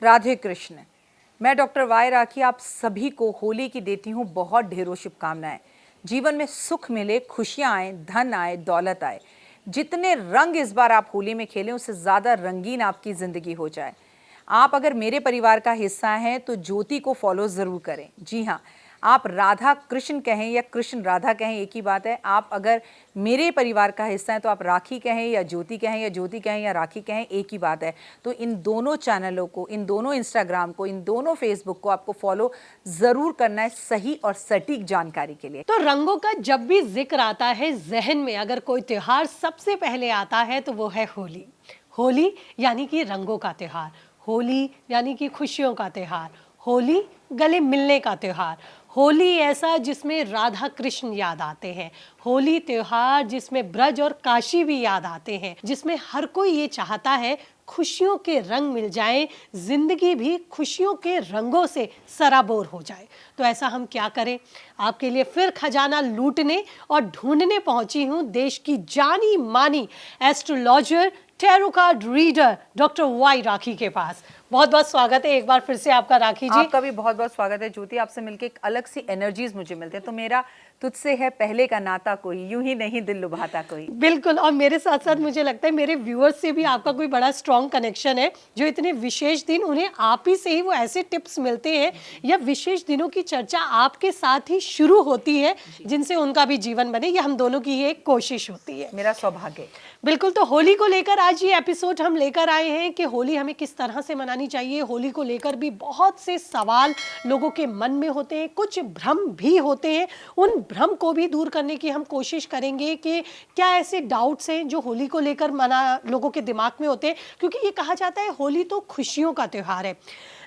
राधे कृष्ण। मैं doctor Y राखी आप सभी को होली की देती हूँ बहुत ढेरों शुभकामनाएं। जीवन में सुख मिले, खुशियां आए, धन आए, दौलत आए। जितने रंग इस बार आप होली में खेलें उससे ज़्यादा रंगीन आपकी ज़िंदगी हो जाए। आप अगर मेरे परिवार का हिस्सा हैं तो ज्योति को फॉलो ज़रूर करें। जी हाँ, आप राधा कृष्ण कहें या कृष्ण राधा कहें एक ही बात है। आप अगर मेरे परिवार का हिस्सा हैं तो आप राखी कहें या ज्योति कहें या ज्योति कहें या राखी कहें, एक ही बात है। तो इन दोनों चैनलों को, इन दोनों इंस्टाग्राम को, इन दोनों फेसबुक को आपको फॉलो ज़रूर करना है सही और सटीक जानकारी के लिए। तो रंगों का जब भी जिक्र आता है जहन में, अगर कोई त्योहार सबसे पहले आता है तो वो है होली। होली यानी कि रंगों का त्योहार, होली यानी कि खुशियों का त्योहार, होली गले मिलने का त्योहार, होली ऐसा जिसमें राधा कृष्ण याद आते हैं, होली त्योहार जिसमें ब्रज और काशी भी याद आते हैं, जिसमें हर कोई ये चाहता है खुशियों के रंग मिल जाएं, जिंदगी भी खुशियों के रंगों से सराबोर हो जाए। तो ऐसा हम क्या करें? आपके लिए फिर खजाना लूटने और ढूंढने पहुंची हूं देश की जानी मानी astrologer, tarot card reader doctor Y Rakhi के पास। बहुत बहुत स्वागत है एक बार फिर से आपका राखी जी। आपका भी बहुत बहुत स्वागत है ज्योति। आपसे मिलके एक अलग सी एनर्जीज मुझे मिलते हैं। तो मेरा तुझसे है पहले का नाता कोई, यूं ही नहीं दिल लुभाता कोई। बिल्कुल, और मेरे साथ साथ मुझे लगता है मेरे व्यूअर्स से भी आपका कोई बड़ा स्ट्रॉन्ग कनेक्शन है, जो इतने विशेष दिन उन्हें आप ही से ही वो ऐसे टिप्स मिलते हैं या विशेष दिनों की चर्चा आपके साथ ही शुरू होती है जिनसे उनका भी जीवन बने। ये हम दोनों की ये एक कोशिश होती है। मेरा सौभाग्य। बिल्कुल, तो होली को लेकर आज ये एपिसोड हम लेकर आए हैं कि होली हमें किस तरह से मनानी चाहिए। होली को लेकर भी बहुत से सवाल लोगों के मन में होते हैं, कुछ भ्रम भी होते हैं। उन भ्रम को भी दूर करने की हम कोशिश करेंगे कि क्या ऐसे डाउट्स हैं जो होली को लेकर लोगों के दिमाग में होते हैं, क्योंकि ये कहा जाता है होली तो खुशियों का त्योहार है।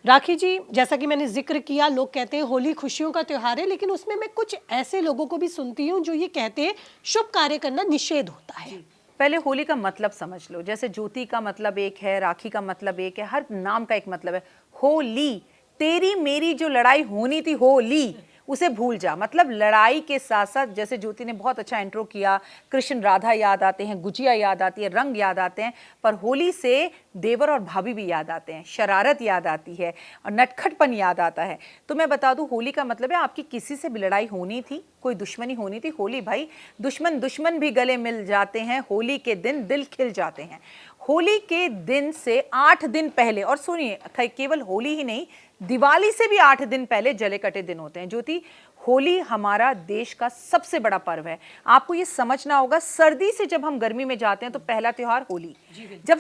राखी जी, जैसा कि मैंने जिक्र किया, लोग कहते हैं होली खुशियों का त्योहार है, लेकिन उसमें मैं कुछ ऐसे लोगों को भी सुनती हूँ जो ये कहते हैं शुभ कार्य करना निषेध होता है। पहले होली का मतलब समझ लो। जैसे ज्योति का मतलब एक है, राखी का मतलब एक है, हर नाम का एक मतलब है। होली, तेरी मेरी जो लड़ाई होनी थी होली, उसे भूल जा। मतलब लड़ाई के साथ साथ, जैसे ज्योति ने बहुत अच्छा इंट्रो किया, कृष्ण राधा याद आते हैं, गुजिया याद आती है, रंग याद आते हैं, पर होली से देवर और भाभी भी याद आते हैं, शरारत याद आती है और नटखटपन याद आता है। तो मैं बता दूं, होली का मतलब है आपकी किसी से भी लड़ाई होनी थी, कोई दुश्मनी होनी थी, होली भाई दुश्मन भी गले मिल जाते हैं, होली के दिन दिल खिल जाते हैं। होली के दिन से 8 दिन पहले, और सुनिए, केवल होली ही नहीं, दिवाली से भी 8 दिन पहले जले कटे दिन होते हैं। ज्योति, होली हमारा देश का सबसे बड़ा पर्व है। आपको ये समझना होगा, सर्दी से जब हम गर्मी में जाते हैं तो पहला त्योहार होली, जब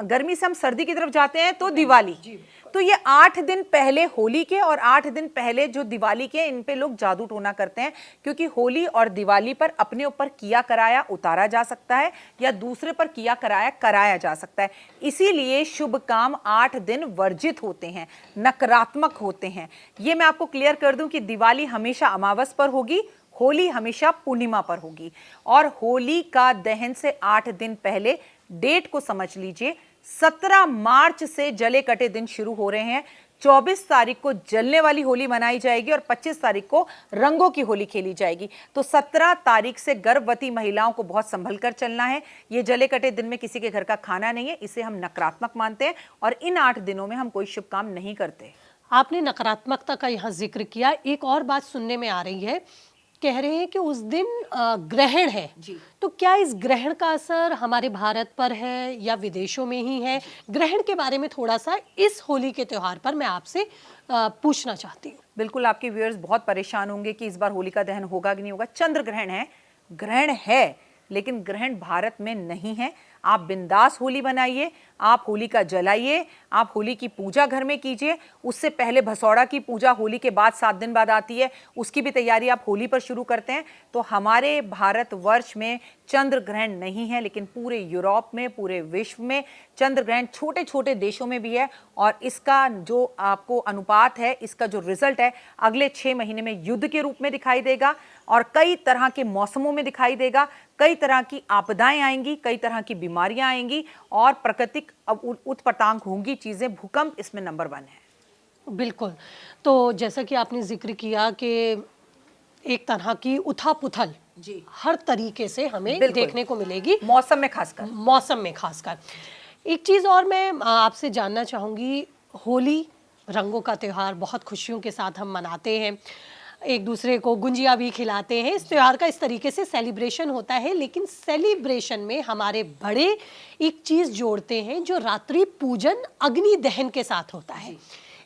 गर्मी से हम सर्दी की तरफ जाते हैं तो दिवाली। तो ये 8 दिन पहले होली के और 8 दिन पहले जो दिवाली के, इन पे लोग जादू टोना करते हैं, क्योंकि होली और दिवाली पर अपने ऊपर किया कराया उतारा जा सकता है या दूसरे पर किया कराया कराया जा सकता है। इसीलिए शुभ काम 8 दिन वर्जित होते हैं, नकारात्मक होते हैं। ये मैं आपको क्लियर कर दूं कि दिवाली हमेशा अमावस पर होगी, होली हमेशा पूर्णिमा पर होगी। और होली का दहन से 8 दिन पहले, डेट को समझ लीजिए, 17 मार्च से जले कटे दिन शुरू हो रहे हैं। 24 तारीख को जलने वाली होली मनाई जाएगी और 25 तारीख को रंगों की होली खेली जाएगी। तो 17 तारीख से गर्भवती महिलाओं को बहुत संभल कर चलना है। ये जले कटे दिन में किसी के घर का खाना नहीं है, इसे हम नकारात्मक मानते हैं और इन 8 दिनों में हम कोई शुभ काम नहीं करते। आपने नकारात्मकता का यहाँ जिक्र किया, एक और बात सुनने में आ रही है, कह रहे हैं कि उस दिन ग्रहण है जी। तो क्या इस ग्रहण का असर हमारे भारत पर है या विदेशों में ही है? ग्रहण के बारे में थोड़ा सा इस होली के त्योहार पर मैं आपसे पूछना चाहती हूँ। बिल्कुल, आपके व्यूअर्स बहुत परेशान होंगे कि इस बार होली का दहन होगा कि नहीं होगा। चंद्र ग्रहण है, लेकिन ग्रहण भारत में नहीं है। आप बिंदास होली बनाइए, आप होली का जलाइए, आप होली की पूजा घर में कीजिए। उससे पहले भसौड़ा की पूजा होली के बाद 7 दिन बाद आती है, उसकी भी तैयारी आप होली पर शुरू करते हैं। तो हमारे भारतवर्ष में चंद्र ग्रहण नहीं है, लेकिन पूरे यूरोप में, पूरे विश्व में चंद्र ग्रहण छोटे छोटे देशों में भी है। और इसका जो आपको अनुपात है, इसका जो रिजल्ट है, अगले 6 महीने में युद्ध के रूप में दिखाई देगा और कई तरह के मौसमों में दिखाई देगा। कई तरह की आपदाएं आएंगी, कई तरह की बीमारियां आएंगी और प्राकृतिक उत्पटांग होंगी चीजें। भूकंप इसमें नंबर 1 है। बिल्कुल, तो जैसा कि आपने जिक्र किया कि एक तरह की उथल-पुथल जी हर तरीके से हमें देखने को मिलेगी, मौसम में खासकर। एक चीज़ और मैं आपसे जानना चाहूँगी, होली रंगों का त्योहार बहुत खुशियों के साथ हम मनाते हैं, एक दूसरे को गुंजिया भी खिलाते हैं, इस त्योहार का इस तरीके से सेलिब्रेशन होता है। लेकिन सेलिब्रेशन में हमारे बड़े एक चीज़ जोड़ते हैं जो रात्रि पूजन अग्नि दहन के साथ होता है।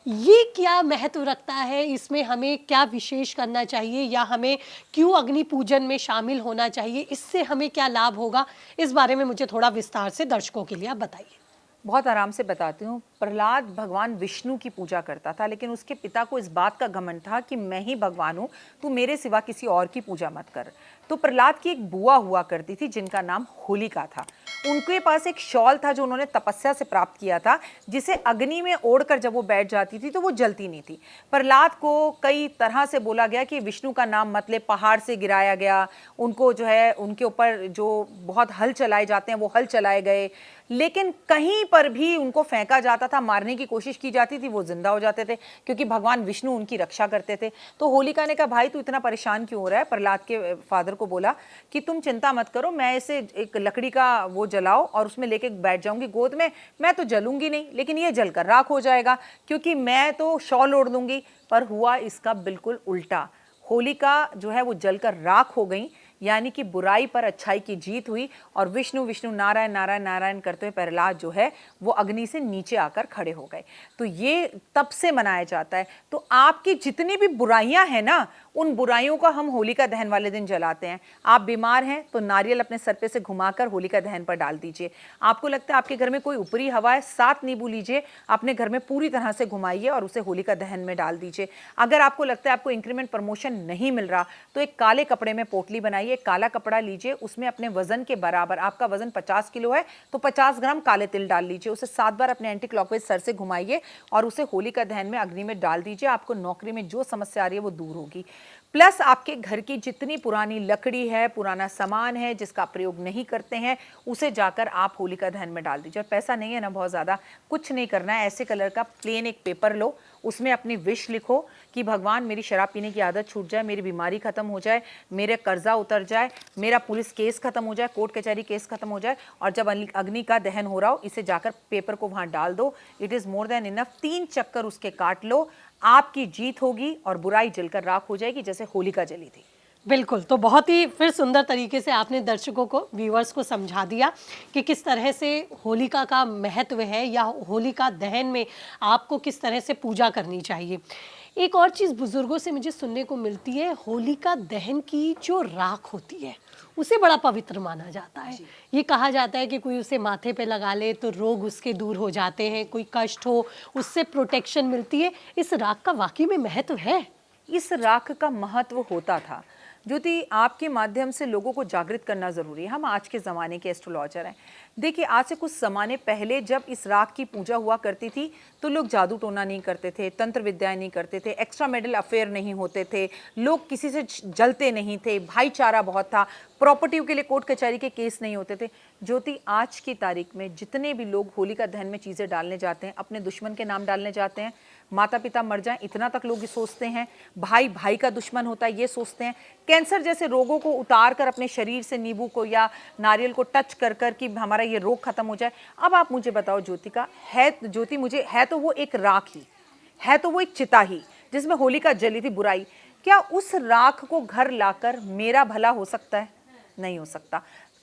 ये क्या महत्व रखता है, इसमें हमें क्या विशेष करना चाहिए या हमें क्यों अग्नि पूजन में शामिल होना चाहिए, इससे हमें क्या लाभ होगा, इस बारे में मुझे थोड़ा विस्तार से दर्शकों के लिए आप बताइए। बहुत आराम से बताती हूँ। प्रहलाद भगवान विष्णु की पूजा करता था, लेकिन उसके पिता को इस बात का घमंड था कि मैं ही भगवान हूँ, तू मेरे सिवा किसी और की पूजा मत कर। तो प्रहलाद की एक बुआ हुआ करती थी जिनका नाम होलिका था। उनके पास एक शॉल था जो उन्होंने तपस्या से प्राप्त किया था, जिसे अग्नि में ओढ़कर जब वो बैठ जाती थी तो वो जलती नहीं थी। प्रहलाद को कई तरह से बोला गया कि विष्णु का नाम मत ले, पहाड़ से गिराया गया, उनको जो है उनके ऊपर जो बहुत हल चलाए जाते हैं वो हल चलाए गए, लेकिन कहीं पर भी उनको फेंका जाता था, मारने की कोशिश की जाती थी, वो जिंदा हो जाते थे क्योंकि भगवान विष्णु उनकी रक्षा करते थे। तो होलिका ने कहा भाई तू इतना परेशान क्यों हो रहा है। प्रहलाद के फादर को बोला कि तुम चिंता मत करो, मैं इसे एक लकड़ी का वो जलाओ और उसमें लेके बैठ जाऊंगी गोद में, मैं तो जलूंगी नहीं लेकिन ये जलकर राख हो जाएगा क्योंकि मैं तो शॉल ओढ़ लूंगी। पर हुआ इसका बिल्कुल उल्टा। होलिका जो है वो जलकर राख हो गई, यानी कि बुराई पर अच्छाई की जीत हुई और विष्णु विष्णु नारायण नारायण नारायण करते हुए प्रहलाद जो है वो अग्नि से नीचे आकर खड़े हो गए। तो ये तब से मनाया जाता है। तो आपकी जितनी भी बुराइयां हैं ना, उन बुराइयों का हम होलिका दहन वाले दिन जलाते हैं। आप बीमार हैं तो नारियल अपने सर पे से घुमाकर होलिका दहन पर डाल दीजिए। आपको लगता है आपके घर में कोई ऊपरी हवा है, 7 नींबू लीजिए, अपने घर में पूरी तरह से घुमाइए और उसे होलिका दहन में डाल दीजिए। अगर आपको लगता है आपको इंक्रीमेंट प्रमोशन नहीं मिल रहा तो एक काले कपड़े में पोटली बनाइए, काला कपड़ा लीजिए, उसमें अपने वजन के बराबर, आपका वजन 50 किलो है तो 50 ग्राम काले तिल डाल लीजिए, उसे 7 बार अपने एंटी क्लॉकवाइज सर से घुमाइए और उसे होलिका दहन में अग्नि में डाल दीजिए। आपको नौकरी में जो समस्या आ रही है वो दूर होगी। प्लस आपके घर की जितनी पुरानी लकड़ी है, पुराना सामान है जिसका प्रयोग नहीं करते हैं, उसे जाकर आप होलिका दहन में डाल दीजिए। और पैसा नहीं है ना बहुत ज़्यादा, कुछ नहीं करना है, ऐसे कलर का प्लेन एक पेपर लो, उसमें अपनी विश लिखो कि भगवान मेरी शराब पीने की आदत छूट जाए, मेरी बीमारी खत्म हो जाए, मेरे कर्जा उतर जाए, मेरा पुलिस केस खत्म हो जाए, कोर्ट कचहरी केस खत्म हो जाए। और जब अग्नि का दहन हो रहा हो इसे जाकर पेपर को वहाँ डाल दो। It is more than enough. 3 चक्कर उसके काट लो, आपकी जीत होगी और बुराई जलकर राख हो जाएगी जैसे होलिका जली थी। बिल्कुल, तो बहुत ही फिर सुंदर तरीके से आपने दर्शकों को, व्यूअर्स को समझा दिया कि किस तरह से होलिका का महत्व है या होलिका दहन में आपको किस तरह से पूजा करनी चाहिए। एक और चीज़ बुजुर्गों से मुझे सुनने को मिलती है, होलिका दहन की जो राख होती है उसे बड़ा पवित्र माना जाता है। ये कहा जाता है कि कोई उसे माथे पे लगा ले तो रोग उसके दूर हो जाते हैं, कोई कष्ट हो उससे प्रोटेक्शन मिलती है। इस राख का वाकई में महत्व है? इस राख का महत्व होता था। ज्योति, आपके माध्यम से लोगों को जागृत करना ज़रूरी है। हम आज के ज़माने के एस्ट्रोलॉजर हैं। देखिए, आज से कुछ ज़माने पहले जब इस राख की पूजा हुआ करती थी तो लोग जादू टोना नहीं करते थे, तंत्र विद्याएं नहीं करते थे, एक्स्ट्रा मेडल अफेयर नहीं होते थे, लोग किसी से जलते नहीं थे, भाईचारा बहुत था, प्रॉपर्टी के लिए कोर्ट कचहरी के केस नहीं होते थे। ज्योति, आज की तारीख में जितने भी लोग होलिका दहन में चीज़ें डालने जाते हैं, अपने दुश्मन के नाम डालने जाते हैं, माता पिता मर जाएं इतना तक लोग सोचते हैं, भाई भाई का दुश्मन होता है ये सोचते हैं, कैंसर जैसे रोगों को उतार कर अपने शरीर से नींबू को या नारियल को टच कर कर कि हमारा ये रोग खत्म हो जाए। अब आप मुझे बताओ ज्योतिका, है ज्योति, मुझे है तो वो एक राख ही है, तो वो एक चिता ही जिसमें होलिका जली थी बुराई, क्या उस राख को घर लाकर मेरा भला हो सकता है? नहीं हो सकता।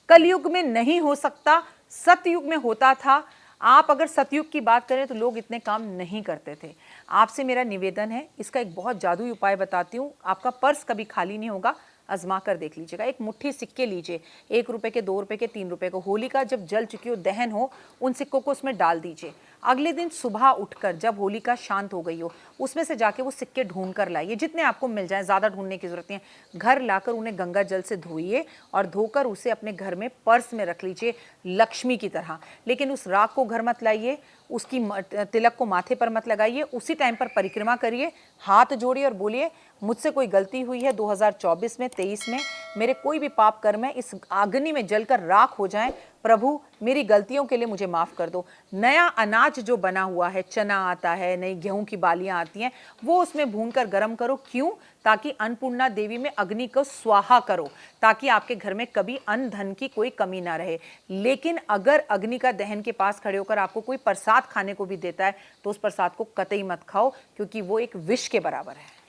कलयुग में नहीं हो सकता, सतयुग में होता था। आप अगर सतयुग की बात करें तो लोग इतने काम नहीं करते थे। आपसे मेरा निवेदन है, इसका एक बहुत जादुई उपाय बताती हूँ, आपका पर्स कभी खाली नहीं होगा, आजमा कर देख लीजिएगा। एक मुट्ठी सिक्के लीजिए, 1 रुपए के, 2 रुपए के, 3 रुपए को। होलिका जब जल चुकी हो, दहन हो, उन सिक्कों को उसमें डाल दीजिए। अगले दिन सुबह उठकर जब होलिका शांत हो गई हो, उसमें से जाके वो सिक्के ढूंढ कर लाइए, जितने आपको मिल जाए, ज़्यादा ढूंढने की जरूरत नहीं है। घर लाकर उन्हें गंगा जल से धोइए और धोकर उसे अपने घर में पर्स में रख लीजिए, लक्ष्मी की तरह। लेकिन उस राख को घर मत लाइए, उसकी तिलक को माथे पर मत लगाइए। उसी टाइम पर परिक्रमा करिए, हाथ जोड़िए और बोलिए, मुझसे कोई गलती हुई है 2024 में, 23 में, मेरे कोई भी पाप कर्म है इस अग्नि में जलकर राख हो जाएं, प्रभु मेरी गलतियों के लिए मुझे माफ़ कर दो। नया अनाज जो बना हुआ है, चना आता है, नई गेहूं की बालियां आती हैं, वो उसमें भूनकर गर्म करो। क्यों? ताकि अन्नपूर्णा देवी में अग्नि को स्वाहा करो, ताकि आपके घर में कभी अन्न धन की कोई कमी ना रहे। लेकिन अगर अग्नि का दहन के पास खड़े होकर आपको कोई प्रसाद खाने को भी देता है तो उस प्रसाद को कतई मत खाओ, क्योंकि वो एक विष के बराबर है।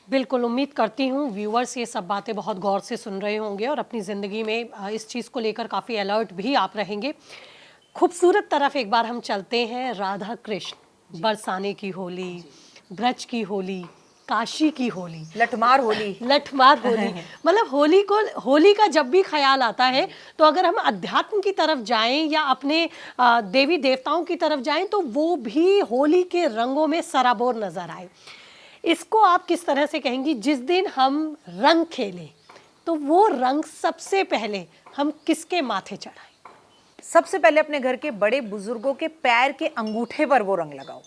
बिल्कुल, उम्मीद करती हूँ व्यूअर्स ये सब बातें बहुत गौर से सुन रहे होंगे और अपनी ज़िंदगी में इस चीज़ को लेकर काफ़ी अलर्ट भी आप रहेंगे। खूबसूरत तरफ एक बार हम चलते हैं। राधा कृष्ण, बरसाने की होली, ब्रज की होली, काशी की होली, लठमार होली। लठमार होली, मतलब होली का जब भी ख्याल आता है तो अगर हम अध्यात्म की तरफ जाएं या अपने देवी देवताओं की तरफ जाएं तो वो भी होली के रंगों में सराबोर नजर आए। इसको आप किस तरह से कहेंगी? जिस दिन हम रंग खेलें तो वो रंग सबसे पहले हम किसके माथे चढ़ाएं? सबसे पहले अपने घर के बड़े बुजुर्गों के पैर के अंगूठे पर वो रंग लगाओ,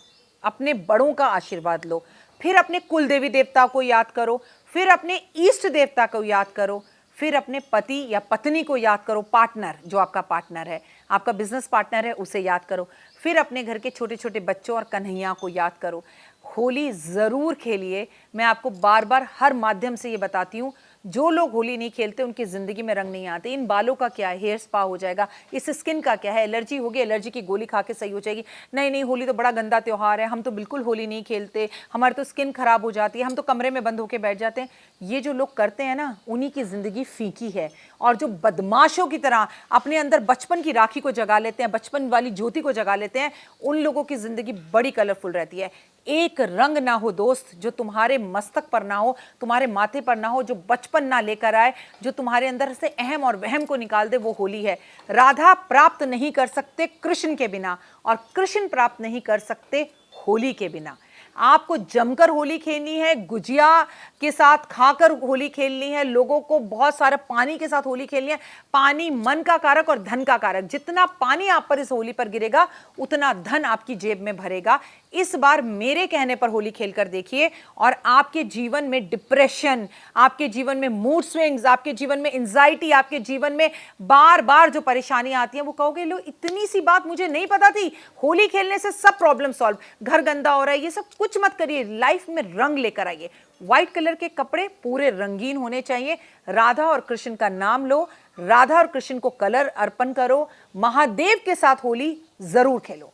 अपने बड़ों का आशीर्वाद लो। फिर अपने कुल देवी देवता को याद करो, फिर अपने इष्ट देवता को याद करो, फिर अपने पति या पत्नी को याद करो, पार्टनर, जो आपका पार्टनर है, आपका बिजनेस पार्टनर है, उसे याद करो। फिर अपने घर के छोटे छोटे बच्चों और कन्हैया को याद करो। होली ज़रूर खेलिए। मैं आपको बार बार हर माध्यम से ये बताती हूँ, जो लोग होली नहीं खेलते उनकी ज़िंदगी में रंग नहीं आते। इन बालों का क्या है, हेयर स्पा हो जाएगा। इस स्किन का क्या है, एलर्जी होगी, एलर्जी की गोली खा के सही हो जाएगी। नहीं नहीं, होली तो बड़ा गंदा त्यौहार है, हम तो बिल्कुल होली नहीं खेलते, हमारी तो स्किन खराब हो जाती है, हम तो कमरे में बंद होकर बैठ जाते हैं। ये जो लोग करते हैं ना, उन्हीं की ज़िंदगी फीकी है। और जो बदमाशों की तरह अपने अंदर बचपन की राखी को जगा लेते हैं, बचपन वाली ज्योति को जगा लेते हैं, उन लोगों की ज़िंदगी बड़ी कलरफुल रहती है। एक रंग ना हो दोस्त जो तुम्हारे मस्तक पर ना हो, तुम्हारे माथे पर ना हो, जो बचपन ना लेकर आए, जो तुम्हारे अंदर से अहम और वहम को निकाल दे, वो होली है। राधा प्राप्त नहीं कर सकते कृष्ण के बिना, और कृष्ण प्राप्त नहीं कर सकते होली के बिना। आपको जमकर होली खेलनी है, गुजिया के साथ खाकर होली खेलनी है, लोगों को बहुत सारा पानी के साथ होली खेलनी है। पानी मन का कारक और धन का कारक। जितना पानी आप पर इस होली पर गिरेगा उतना धन आपकी जेब में भरेगा। इस बार मेरे कहने पर होली खेलकर देखिए, और आपके जीवन में डिप्रेशन, आपके जीवन में मूड स्विंग्स, आपके जीवन में एंजाइटी, आपके जीवन में बार बार जो परेशानियां आती हैं, वो कहोगे लो इतनी सी बात मुझे नहीं पता थी, होली खेलने से सब प्रॉब्लम सॉल्व। घर गंदा हो रहा है, ये सब कुछ मत करिए, लाइफ में रंग लेकर आइए। व्हाइट कलर के कपड़े पूरे रंगीन होने चाहिए। राधा और कृष्ण का नाम लो, राधा और कृष्ण को कलर अर्पण करो, महादेव के साथ होली जरूर खेलो।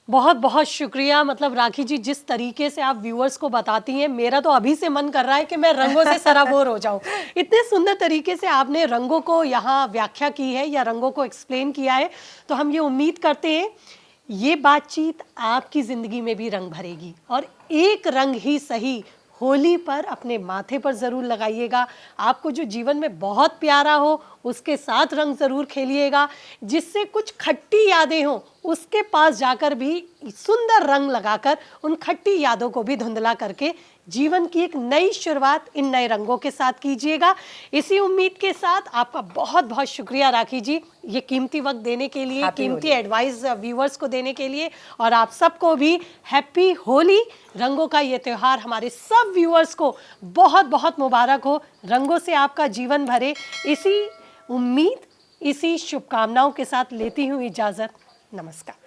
बहुत बहुत शुक्रिया। मतलब राखी जी, जिस तरीके से आप व्यूअर्स को बताती हैं, मेरा तो अभी से मन कर रहा है कि मैं रंगों से सराबोर हो जाऊं। इतने सुंदर तरीके से आपने रंगों को यहाँ व्याख्या की है या रंगों को एक्सप्लेन किया है, तो हम ये उम्मीद करते हैं ये बातचीत आपकी ज़िंदगी में भी रंग भरेगी। और एक रंग ही सही, होली पर अपने माथे पर ज़रूर लगाइएगा। आपको जो जीवन में बहुत प्यारा हो उसके साथ रंग ज़रूर खेलिएगा। जिससे कुछ खट्टी यादें हों उसके पास जाकर भी सुंदर रंग लगाकर उन खट्टी यादों को भी धुंधला करके जीवन की एक नई शुरुआत इन नए रंगों के साथ कीजिएगा। इसी उम्मीद के साथ आपका बहुत बहुत शुक्रिया राखी जी, ये कीमती वक्त देने के लिए, कीमती एडवाइस व्यूवर्स को देने के लिए। और आप सबको भी हैप्पी होली। रंगों का ये त्यौहार हमारे सब व्यूअर्स को बहुत बहुत मुबारक हो। रंगों से आपका जीवन भरे, इसी उम्मीद, इसी शुभकामनाओं के साथ लेती हूँ इजाज़त। नमस्कार।